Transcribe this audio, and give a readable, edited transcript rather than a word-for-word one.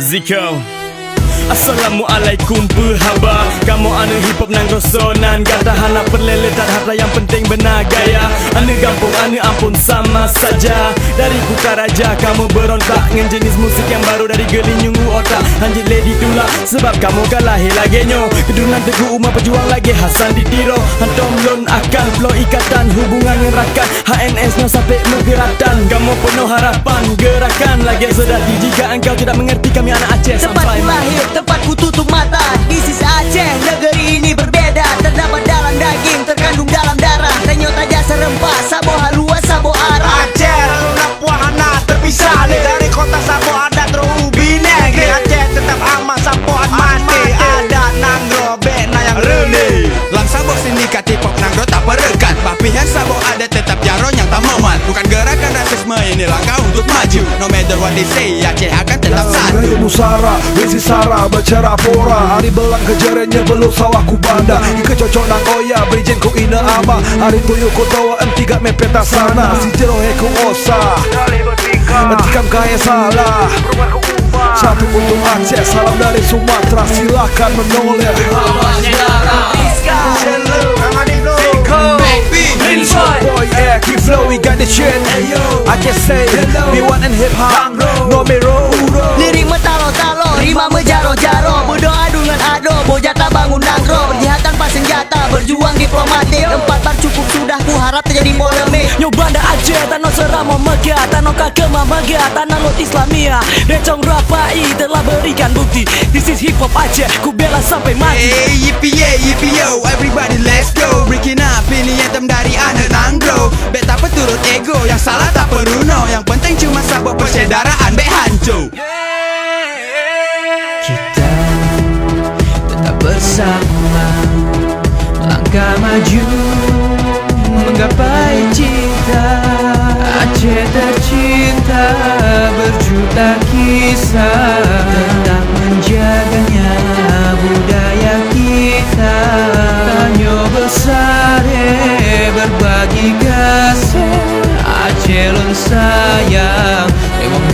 Ziko. Assalamualaikum perhaba. Kamu anu hip hop nang rosonan. Gata hana perlele tak harta yang penting benar gaya. Anu gampung anu ampun sama saja. Dari kuka raja kamu berontak dengan jenis musik yang baru dari gelinyungu otak. Anjir lady tula sebab kamu kalah lagenyo. Kedunan teguh umat pejuang lagi Hasan ditiro. Hantom lon akan flow ikatan hubungan dengan rakan. HNS nya sampai menggeratan. Kamu penuh harapan gerakan lagi sedati. Jika engkau tidak mengerti kami anak Aceh sampai lahir, tempatku tutup mata. This is Aceh, negeri ini berbeda. Terdapat dalam daging, terkandung dalam darah. Renyot aja serempah, sabo halua, sabo arah. Aceh, lalu Puahana terpisah dari kota Sabo ada terubi negeri. Aceh tetap aman, Sabo mati. Ada Nangro, Bena yang rene. Lang Sabo sindikat hip hop Nangro tak perekat. Papihan Sabo ada tetap jaron yang tak momat. Bukan gerakan rasisme, ini langkah untuk maju. No matter what they say, Aceh akan tetap satu. Musara, besi sara, baca rapora. Hari belang kejarannya belum sawah ku banda. Ika cocok nang oya, berijin ku ina ama. Hari tuyu ku tawa tiga mepeta sana. Si jerohe ku osa, etikam kaya salah. Satu untuk Aceh, salam dari Sumatera. Silakan menoleh. Boy, yeah, keep flow, we got the shit. I just say, we want in hip hop, no me roll. Lirik metalo-talo, rima mejaro-jaro. Berdoa dengan ado, bojata bangun nangro. Berjihad tanpa senjata, berjuang diplomatik. Tempat bar cukup sudah, ku harap terjadi polemik. Yo banda Aceh, tanah serama mega. Tanah kakema mega, tanah lot Islamia. Recong rapai telah berikan bukti. This is hip hop Aceh, ku bela sampai mati. Hey, yippee yo, everybody let's go. Breaking up, ini anthem dari anak Nangro. Beta peturut ego, yang salah tak peruno. Yang penting cuma Sabo persaudaraan, be hancu. Kita tetap bersama, langkah maju menggapai cinta. Aceh tercinta, berjuta kisah tentang menjaganya budaya kita. Tanyo besar berbagi kasih, Aceh lon sayang, memang